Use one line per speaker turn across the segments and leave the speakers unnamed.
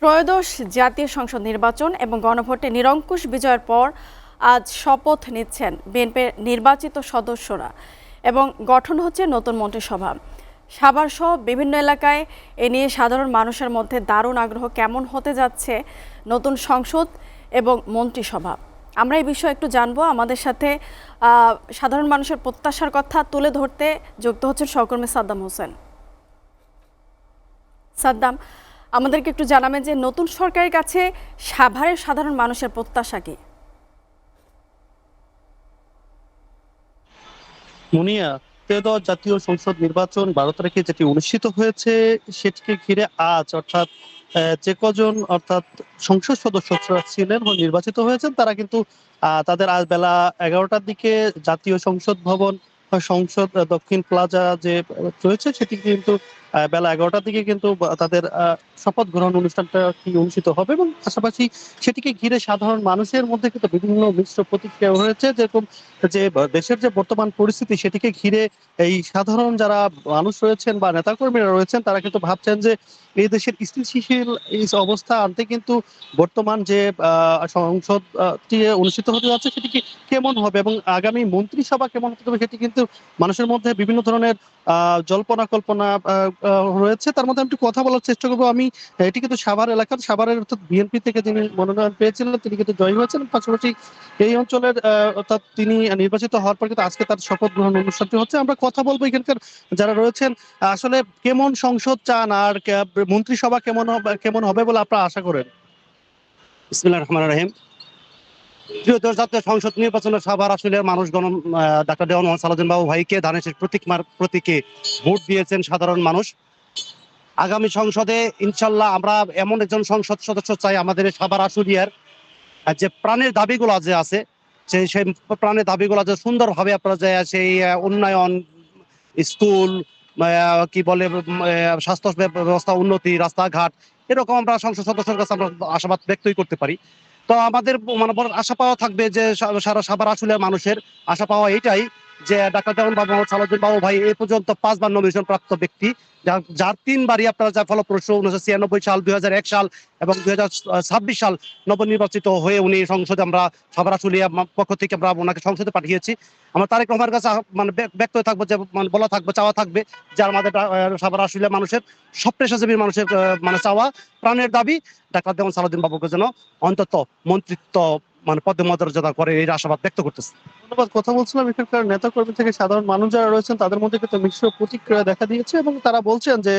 ত্রয়োদশ জাতীয় সংসদ নির্বাচন এবং গণভোটে নিরঙ্কুশ বিজয়ের পর আজ শপথ নিচ্ছেন বিএনপির নির্বাচিত সদস্যরা এবং গঠন হচ্ছে নতুন মন্ত্রিসভা। সাভার সহ বিভিন্ন এলাকায় এ নিয়ে সাধারণ মানুষের মধ্যে দারুণ আগ্রহ কেমন হতে যাচ্ছে নতুন সংসদ এবং মন্ত্রিসভা। আমরা এই বিষয়ে একটু জানবো। আমাদের সাথে সাধারণ মানুষের প্রত্যাশার কথা তুলে ধরতে যুক্ত হচ্ছেন সহকর্মী সাদ্দাম হোসেন। সাদ্দাম, আমাদেরকে একটু জানাবেন যে নতুন সরকারের কাছে সাভারের সাধারণ মানুষের প্রত্যাশা কি?
মুনিয়া, ত্রয়োদশ জাতীয় সংসদ নির্বাচন 12 তারিখে যেটি অনুষ্ঠিত হয়েছে সেটিকে ঘিরে আজ অর্থাৎ যে কজন অর্থাৎ সংসদ সদস্য ছিলেন ও নির্বাচিত হয়েছেন তারা কিন্তু তাদের আজ বেলা 11টার দিকে জাতীয় সংসদ ভবন সংসদ দক্ষিণ প্লাজা যে রয়েছে সেটি কিন্তু বেলা 11টার দিকে কিন্তু তাদের শপথ গ্রহণ অনুষ্ঠানটা কি অনুষ্ঠিত হবে এবং পাশাপাশি সেটিকে ঘিরে সাধারণ মানুষের মধ্যে কিন্তু বিভিন্ন মিশ্র প্রতিক্রিয়া হয়েছে। যেরকম যে দেশের যে বর্তমান পরিস্থিতি সেটিকে ঘিরে এই সাধারণ যারা মানুষ রয়েছেন বা নেতাকর্মীরা রয়েছেন তারা কিন্তু ভাবছেন যে এই দেশের স্থিতিশীল এই অবস্থা আনতে কিন্তু বর্তমান যে সংসদটি অনুষ্ঠিত হতে যাচ্ছে সেটি কেমন হবে এবং আগামী মন্ত্রিসভা কেমন হতে হবে সেটি কিন্তু মানুষের মধ্যে বিভিন্ন ধরনের জল্পনা কল্পনা রয়েছে। তার মধ্যে আমি একটু কথা বলার চেষ্টা করবো। আমি এটি কিন্তু সাভার এলাকার সাভারের অর্থাৎ বিএনপি থেকে যিনি মনোনয়ন পেয়েছিলেন তিনি কিন্তু জয়ী হয়েছেন। পাশাপাশি এই অঞ্চলের অর্থাৎ তিনি নির্বাচিত হওয়ার পর কিন্তু আজকে তার শপথ গ্রহণ অনুষ্ঠানটি হচ্ছে। আমরা কথা বলবো এখানকার যারা রয়েছেন আসলে কেমন সংসদ চান আর মন্ত্রিসভা কেমন হবে বলে আপনারা আশা করেন।
বিসমিল্লাহির রহমানির রহিম। ত্রয়োদশ জাতীয় সংসদ নির্বাচনে সাভার আসলের মানুষগণ ডাক্তার দেওয়ান মোহাম্মদ সালাউদ্দিন বাবু ভাইকে ধানের শীষ প্রতীকে ভোট দিয়েছেন সাধারণ মানুষ। আগামী সংসদে ইনশাল্লাহ আমরা এমন একজন সংসদ সদস্য চাই আমাদের সাভার আসুলিয়ার যে প্রাণের দাবিগুলো যে আছে সেই প্রাণের দাবিগুলো যে সুন্দরভাবে আপনারা যে সেই উন্নয়ন, স্কুল, কি বলে স্বাস্থ্য ব্যবস্থা উন্নতি, রাস্তাঘাট, এরকম আমরা সংসদ সদস্যের কাছে আমরা আশাবাদ ব্যক্তই করতে পারি। তো আমাদের মানে বড় আশা পাওয়া থাকবে যে সারা সাভার আসলে মানুষের আশা পাওয়া এটাই যে ডাক্তার দেওয়ান বাবু মোহাম্মদ সালাউদ্দিন বাবু ভাই এই পর্যন্ত 5 বার নমিনেশন প্রাপ্ত ব্যক্তি, যার 3বারই আপনারা যা ফলপ্রসূ 1996 সাল, 2001 সাল এবং 2026 সাল নবনির্বাচিত হয়ে উনি সংসদে আমরা সাভার আসুলিয়া পক্ষ থেকে আমরা ওনাকে সংসদে পাঠিয়েছি। আমরা তারেক রহমানের কাছে মানে ব্যক্ত হয়ে থাকবো যে মানে বলা থাকবে, চাওয়া থাকবে যে আমাদের সাভার আসুলিয়া মানুষের সব পেশাজীবী মানুষের মানে চাওয়া প্রাণের দাবি ডাক্তার দেওয়ান সালাউদ্দিন বাবুকে যেন অন্তত মন্ত্রিত্ব মানে পদে মর্যাদা করে এই আশাবাদ ব্যক্ত করতেছে।
ধন্যবাদ। কথা বলছিলাম এখানকার নেতাকর্মী থেকে সাধারণ মানুষ যারা রয়েছেন তাদের মধ্যে কিন্তু মিশ্র প্রতিক্রিয়া দেখা দিয়েছে এবং তারা বলছেন যে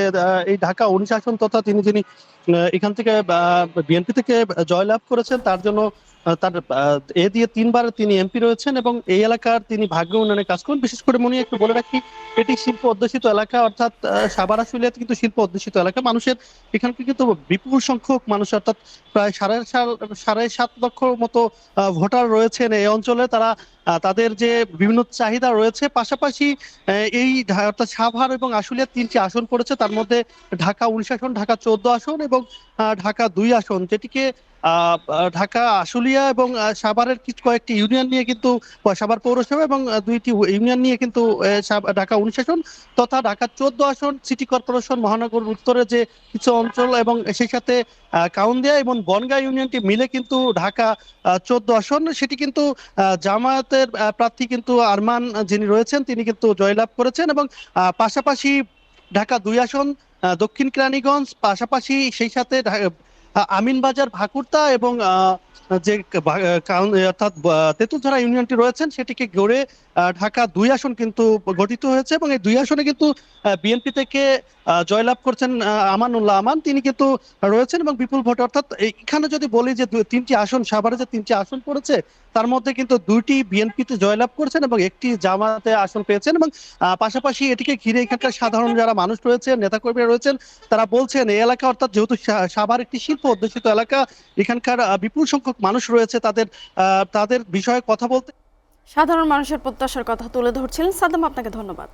এই ঢাকা 19 আসন তথা যিনি এখান থেকে বিএনপি থেকে জয়লাভ করেছেন তার জন্য তার এ দিয়ে 3বার তিনি এমপি রয়েছেন এবং এই এলাকার তিনি ভাগ্য উন্নয়নের কাজ করেন। বিশেষ করে মনে একটু বলে রাখি এটি শিল্প অধ্যুষিত এলাকা অর্থাৎ সাভার আসলে কিন্তু শিল্প অধ্যুষিত এলাকা। মানুষের এখানকে কিন্তু বিপুল সংখ্যক মানুষ অর্থাৎ প্রায় 7.5 লক্ষ মতো ভোটার রয়েছেন এই অঞ্চলে। তারা তাদের যে বিভিন্ন চাহিদা রয়েছে পাশাপাশি এই অর্থাৎ সাভার এবং আশুলিয়া 3টি আসন পড়েছে, তার মধ্যে ঢাকা 19 আসন, ঢাকা 14 আসন এবং ঢাকা 2 আসন, যেটিকে ঢাকা আশুলিয়া এবং সাভারের কয়েকটি ইউনিয়ন নিয়ে কিন্তু সাভার পৌরসভা এবং 2টি ইউনিয়ন নিয়ে কিন্তু ঢাকা 19 আসন তথা ঢাকা 14 আসন সিটি কর্পোরেশন মহানগর উত্তরে যে কিছু অঞ্চল এবং সেই সাথে কাউন্দিয়া এবং বনগাঁ ইউনিয়নটি মিলে কিন্তু ঢাকা 14 আসন। সেটি কিন্তু জামায়াতের প্রার্থী কিন্তু আরমান যিনি রয়েছেন তিনি কিন্তু জয়লাভ করেছেন এবং পাশাপাশি ঢাকা 2 আসন দক্ষিণ কেরানীগঞ্জ, পাশাপাশি সেই সাথে আমিনবাজার, ভাকুরতা এবং যে অর্থাৎ তেঁতুলঝরা ইউনিয়নটি রয়েছেন সেটিকে গড়ে ঢাকা 2 আসন কিন্তু গঠিত হয়েছে এবং এই 2 আসনে কিন্তু বিএনপি থেকে জয়লাভ করছেন আমানুল্লাহ আমান, তিনি কিন্তু রয়েছেন এবং বিপুল ভোটে অর্থাৎ এখানে যদি বলি যে 3টি আসন সাভারে যে 3টি আসন পড়েছে তার মধ্যে কিন্তু 2টি বিএনপিতে জয়লাভ করেছেন এবং একটি জামাতে আসন পেয়েছেন এবং পাশাপাশি এটিকে ঘিরে এখানকার সাধারণ যারা মানুষ রয়েছেন, নেতাকর্মীরা রয়েছেন, তারা বলছেন এই এলাকা অর্থাৎ যেহেতু সাভার একটি শিল্প অধ্যুষিত এলাকা, এখানকার বিপুল সংখ্যক মানুষ রয়েছে, তাদের বিষয়ে কথা বলতে
সাধারণ মানুষের প্রত্যাশার কথা তুলে ধরছিলেন সাদ্দাম। আপনাকে ধন্যবাদ।